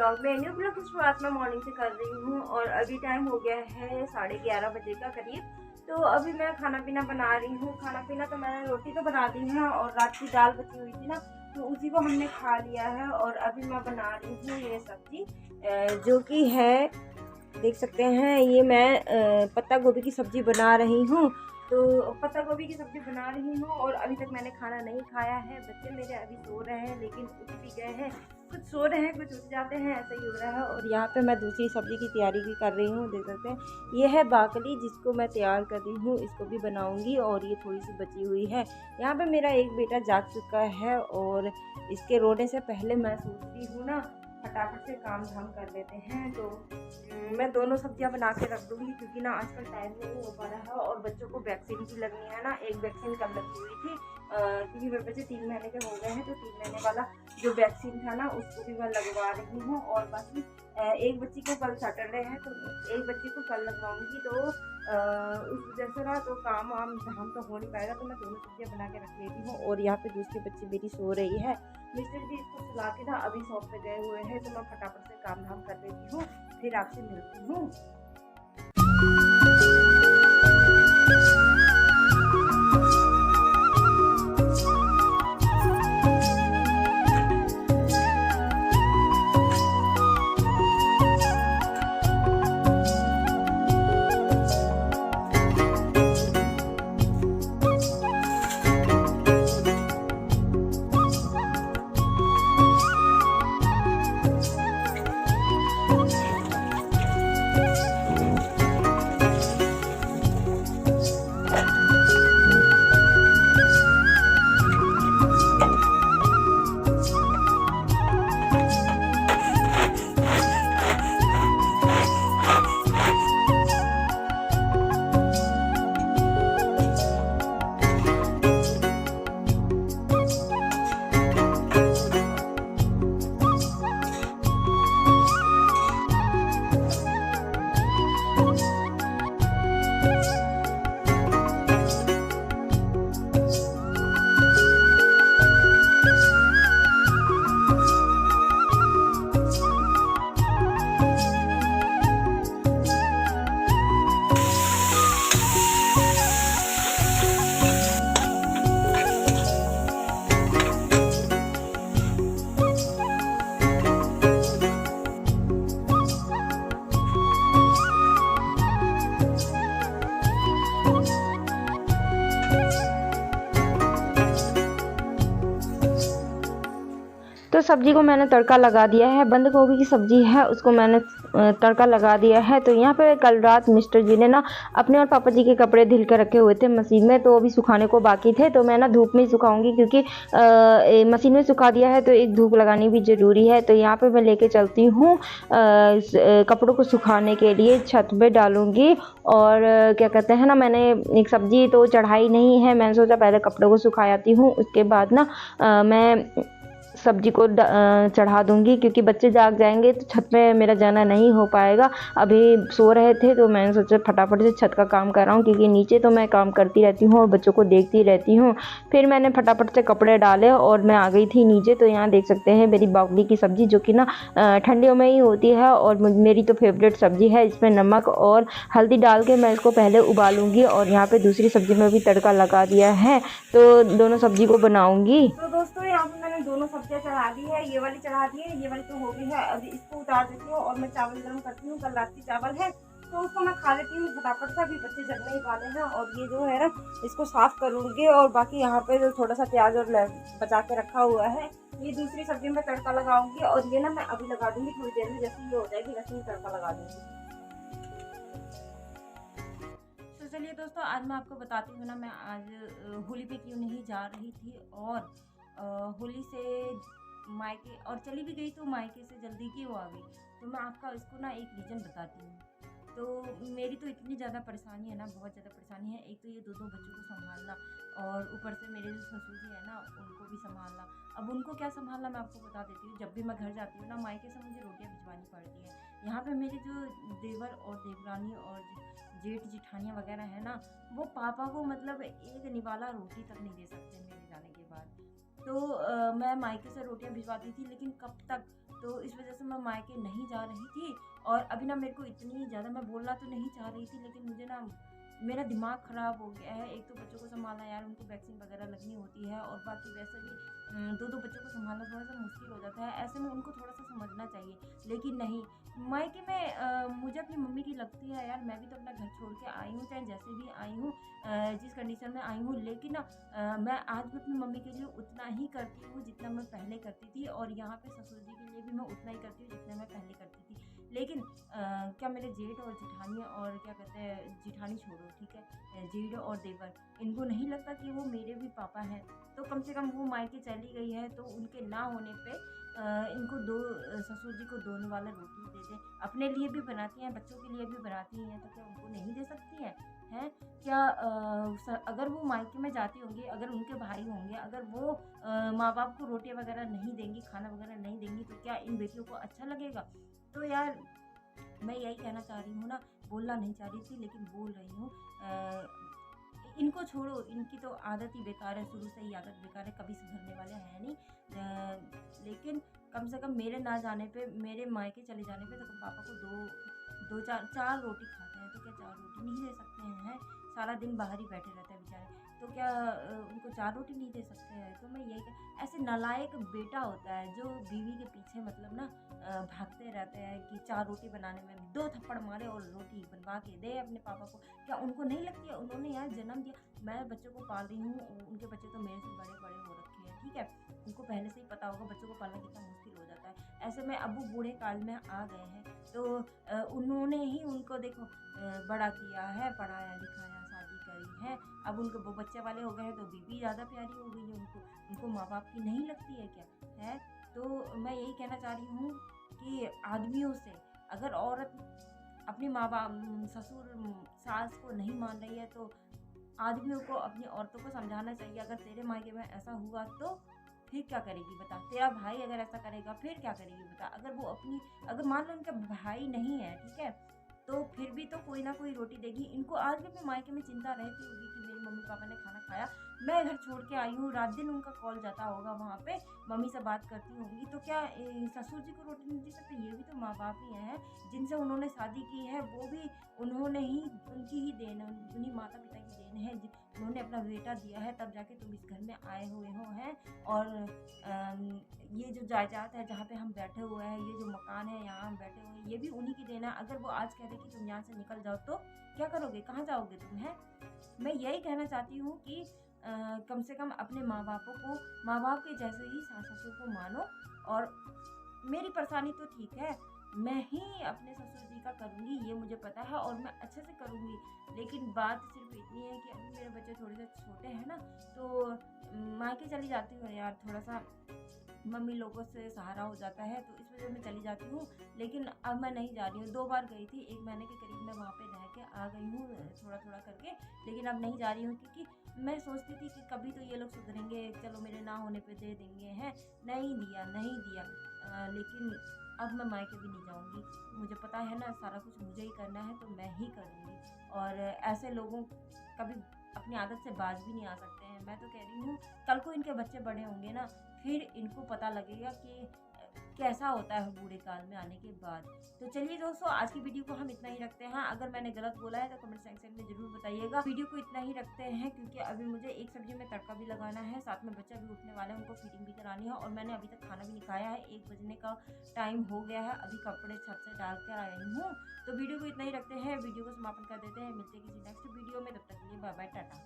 Blog में। New blog की शुरुआत मैं मॉर्निंग से कर रही हूँ और अभी टाइम हो गया है 11:30 बजे का करीब। तो अभी मैं खाना पीना बना रही हूँ। खाना पीना तो मैंने रोटी तो बना दी है और रात की दाल बची हुई थी ना, तो उसी को हमने खा लिया है। और अभी मैं बना रही हूँ ये सब्जी जो कि है, देख सकते हैं, ये मैं पत्ता गोभी की सब्ज़ी बना रही हूँ। तो पत्ता गोभी की सब्ज़ी बना रही हूँ और अभी तक मैंने खाना नहीं खाया है। बच्चे मेरे अभी सो रहे हैं, लेकिन उठ भी गए हैं। कुछ सो रहे हैं, कुछ उठ जाते हैं, ऐसा ही हो रहा है। और यहाँ पे मैं दूसरी सब्ज़ी की तैयारी भी कर रही हूँ, देख सकते हैं। ये है बाकली, जिसको मैं तैयार कर रही हूँ, इसको भी बनाऊँगी। और ये थोड़ी सी बची हुई है। यहाँ पर मेरा एक बेटा जाग चुका है और इसके रोने से पहले मैं सोचती हूँ ना, फटाफट से काम धाम कर लेते हैं। तो मैं दोनों सब्जियां बना के रख दूँगी, क्योंकि ना आजकल टाइम नहीं हो पा रहा है और बच्चों को वैक्सीन भी लगनी है ना। एक वैक्सीन कल लगी हुई थी, क्योंकि मेरे बच्चे 3 महीने के हो गए हैं। तो 3 महीने वाला जो वैक्सीन था ना, उसको भी मैं लगवा रही हूँ। और बाकी एक बच्ची को कल सैटरडे है, तो एक बच्ची को कल लगवाऊँगी। तो उस वजह से ना तो काम वाम धाम तो हो नहीं पाएगा। तो मैं दोनों सब्जियां बना के रख लेती हूँ। और यहाँ पे दूसरी बच्ची मेरी सो रही है। मिस्टर जी इसको सुला के ना अभी शॉप पे गए हुए हैं। तो मैं फटाफट से काम धाम कर लेती हूँ, फिर आपसे मिलती हूँ। तो सब्ज़ी को मैंने तड़का लगा दिया है। बंद गोभी की सब्ज़ी है, उसको मैंने तड़का लगा दिया है। तो यहाँ पे कल रात मिस्टर जी ने ना अपने और पापा जी के कपड़े धुल के रखे हुए थे मशीन में, तो अभी सुखाने को बाकी थे। तो मैं ना धूप में ही सुखाऊंगी, क्योंकि मशीन में सुखा दिया है तो एक धूप लगानी भी ज़रूरी है। तो यहाँ पे मैं लेके चलती हूँ कपड़ों को सुखाने के लिए, छत पे डालूँगी। और क्या कहते हैं ना, मैंने एक सब्ज़ी तो चढ़ाई नहीं है। मैंने सोचा पहले कपड़ों को सुखा आती हूँ, उसके बाद ना मैं सब्जी को चढ़ा दूंगी, क्योंकि बच्चे जाग जाएंगे तो छत पे मेरा जाना नहीं हो पाएगा। अभी सो रहे थे तो मैंने सोचा फटाफट से छत का काम कर रहा हूँ, क्योंकि नीचे तो मैं काम करती रहती हूँ और बच्चों को देखती रहती हूँ। फिर मैंने फटाफट से कपड़े डाले और मैं आ गई थी नीचे। तो यहाँ देख सकते हैं मेरी बावली की सब्ज़ी, जो कि ना ठंडियों में ही होती है और मेरी तो फेवरेट सब्ज़ी है। इसमें नमक और हल्दी डाल के मैं इसको पहले उबालूंगी। और यहाँ पे दूसरी सब्ज़ी में भी तड़का लगा दिया है, तो दोनों सब्ज़ी को बनाऊंगी। तो दोस्तों यहाँ पे मैंने दोनों सब्जियां चढ़ा दी है। ये वाली चढ़ा दी है, ये वाली तो हो गई है। अभी इसको उतार देती हूँ और मैं चावल गर्म करती हूँ। कल रात की चावल है तो उसको मैं खा लेती हूँ फटाफट से। अभी बच्चे जगने ही वाले हैं। और ये जो है ना, इसको साफ करूँगी। और बाकी यहाँ पे जो थोड़ा सा प्याज और बचा के रखा हुआ है, ये दूसरी सब्जी में तड़का लगाऊंगी। और ये ना मैं अभी लगा दूंगी थोड़ी देर में, जैसे ये हो जाएगी वैसे ही तड़का लगा दूंगी। तो चलिए दोस्तों, आज मैं आपको बताती हूँ ना, मैं आज होली पे क्यों नहीं जा रही थी। और होली से मायके और चली भी गई तो मायके से जल्दी क्यों आ गई, तो मैं आपका इसको ना एक रीज़न बताती हूँ। तो मेरी तो इतनी ज़्यादा परेशानी है ना, बहुत ज़्यादा परेशानी है। एक तो ये दो बच्चों को संभालना, और ऊपर से मेरे जो ससुर जी है ना, उनको भी संभालना। अब उनको क्या संभालना, मैं आपको बता देती हूँ। जब भी मैं घर जाती हूँ ना, मायके से मुझे रोटियाँ भिजवानी पड़ती है। यहाँ पे मेरे जो देवर और देवरानी और जेठ जिठानियाँ वगैरह है ना, वो पापा को मतलब एक निवाला रोटी तक नहीं दे सकते मेरे जाने के बाद। तो मैं मायके से रोटियां भिजवाती थी, लेकिन कब तक तो इस वजह से मैं मायके नहीं जा रही थी। और अभी ना मेरे को इतनी ज़्यादा, मैं बोलना तो नहीं चाह रही थी, लेकिन मुझे ना मेरा दिमाग ख़राब हो गया है। एक तो बच्चों को सँभालना यार, उनको वैक्सीन वगैरह लगनी होती है, और बाकी वैसे भी 2-2 बच्चों को सँभालना थोड़ा-सा मुश्किल हो जाता है। ऐसे में उनको थोड़ा-सा समझना चाहिए, लेकिन नहीं। मायके में मुझे अपनी मम्मी की लगती है यार, मैं भी तो अपना घर छोड़ के आई हूँ, चाहे जैसे भी आई हूँ, जिस कंडीशन में आई हूँ, लेकिन ना मैं आज भी अपनी मम्मी के लिए उतना ही करती हूँ जितना मैं पहले करती थी, और यहाँ पे ससुर जी के लिए भी मैं उतना ही करती हूँ जितना मैं पहले करती थी। लेकिन क्या मेरे जेठ और जेठानी, और क्या कहते हैं, जेठानी छोड़ो, ठीक है, जेठ और देवर, इनको नहीं लगता कि वो मेरे भी पापा हैं? तो कम से कम वो मायके चली गई है, तो उनके ना होने पे इनको ससुर जी को 2 वाला रोटी दे दें। अपने लिए भी बनाती हैं, बच्चों के लिए भी बनाती हैं, तो क्या उनको नहीं दे सकती हैं? हैं? क्या अगर वो मायके में जाती होंगी, अगर उनके भाई होंगे, अगर वो माँ-बाप को रोटी वगैरह नहीं देंगी, खाना वगैरह नहीं देंगी, तो क्या इन बेटियों को अच्छा लगेगा? तो यार मैं यही कहना चाह रही हूँ ना, बोलना नहीं चाह रही थी लेकिन बोल रही हूँ। इनको छोड़ो, इनकी तो आदत ही बेकार है, शुरू से ही आदत बेकार है, कभी सुधरने वाले हैं नहीं। लेकिन कम से कम मेरे ना जाने पे, मेरे मायके चले जाने पे, तो पापा को 2 4 रोटी खाते हैं, तो क्या 4 रोटी नहीं दे सकते हैं? सारा दिन बाहर ही बैठे रहते हैं बेचारे, तो क्या उनको 4 रोटी नहीं दे सकते हैं? तो मैं यही ऐसे नालायक बेटा होता है जो बीवी के पीछे मतलब ना भागते रहते हैं कि 4 रोटी बनाने में 2 थप्पड़ मारे और रोटी बनवा के दे अपने पापा को। क्या उनको नहीं लगती है? उन्होंने यार जन्म दिया, मैं बच्चों को पाल रही हूँ, उनके बच्चे तो मेरे से बड़े-बड़े हो रखे हैं, ठीक है? उनको पहले से ही पता होगा बच्चों को पालना कितना मुश्किल हो जाता है। ऐसे में अब वो बूढ़े काल में आ गए हैं, तो उन्होंने ही उनको देखो बड़ा किया है, पढ़ाया-लिखाया, शादी करी है। अब उनको वो बच्चे वाले हो गए हैं, तो बीवी ज़्यादा प्यारी हो गई है उनको। उनको माँ-बाप की नहीं लगती है क्या? है? तो मैं यही कहना चाह रही हूँ कि आदमियों से, अगर औरत अपने माँ-बाप, ससुर, सास को नहीं मान रही है, तो आदमियों को अपनी औरतों को समझाना चाहिए। अगर तेरे मायके में ऐसा हुआ तो फिर क्या करेगी बता? तेरा भाई अगर ऐसा करेगा फिर क्या करेगी बता? अगर मान लो उनका भाई नहीं है, ठीक है, तो फिर भी तो कोई ना कोई रोटी देगी। इनको आज भी अपने मायके में चिंता रहती होगी कि मेरे मम्मी-पापा ने खाना खाया, मैं घर छोड़ के आई हूँ, रात-दिन उनका कॉल जाता होगा वहाँ पे, मम्मी से बात करती होंगी, तो क्या ससुर जी को रोटी नहीं दे सकते? ये भी तो माँ-बाप ही हैं, जिनसे उन्होंने शादी की है, वो भी उन्होंने ही, उनकी ही देन है, उन्हीं माता-पिता की देन है, उन्होंने अपना बेटा दिया है, तब जाके तुम इस घर में आए हुए हो, हैं। और ये जो जायदाद है जहाँ पे हम बैठे हुए हैं, ये जो मकान है यहाँ हम बैठे हुए हैं, ये भी उन्हीं की देन है। अगर वो आज कह दे कि तुम यहाँ से निकल जाओ, तो क्या करोगे? कहाँ जाओगे तुम? हैं? मैं यही कहना चाहती हूँ कि कम से कम अपने माँ-बापों को माँ-बाप के जैसे ही सास-ससुर को मानो। और मेरी परेशानी तो ठीक है, मैं ही अपने ससुर जी का करूँगी, ये मुझे पता है, और मैं अच्छे से करूँगी। लेकिन बात सिर्फ़ इतनी है कि अभी मेरे बच्चे थोड़े से छोटे हैं ना, तो मायके चली जाती हूँ यार, थोड़ा-सा मम्मी लोगों से सहारा हो जाता है, तो इस वजह मैं चली जाती हूँ। लेकिन अब मैं नहीं जा रही हूँ, 2 बार गई थी, 1 महीने के करीब मैं वहाँ पे रह के आ गई हूँ, थोड़ा-थोड़ा करके। लेकिन अब नहीं जा रही हूँ, क्योंकि मैं सोचती थी कि कभी तो ये लोग सुधरेंगे, चलो मेरे ना होने पे दे देंगे, हैं। नहीं दिया, नहीं दिया। लेकिन अब मैं मायके भी नहीं जाऊँगी। मुझे पता है ना, सारा कुछ मुझे ही करना है, तो मैं ही करूँगी। और ऐसे लोगों कभी अपनी आदत से बाज भी नहीं आ सकते हैं। मैं तो कह रही हूँ, कल को इनके बच्चे बड़े होंगे ना, फिर इनको पता लगेगा कि कैसा होता है बूढ़े काल में आने के बाद। तो चलिए दोस्तों, आज की वीडियो को हम इतना ही रखते हैं। अगर मैंने गलत बोला है तो कमेंट सेक्शन में ज़रूर बताइएगा। वीडियो को इतना ही रखते हैं, क्योंकि अभी मुझे एक सब्जी में तड़का भी लगाना है, साथ में बच्चा भी उठने वाला है, उनको फीडिंग भी करानी है, और मैंने अभी तक खाना भी नहीं खाया है। 1 बजने का टाइम हो गया है, अभी कपड़े छत से डाल कर आई हूँ। तो वीडियो को इतना ही रखते हैं, वीडियो को समापन कर देते हैं। मिलते हैं किसी नेक्स्ट वीडियो में, तब तक के लिए बाय बाय, टाटा।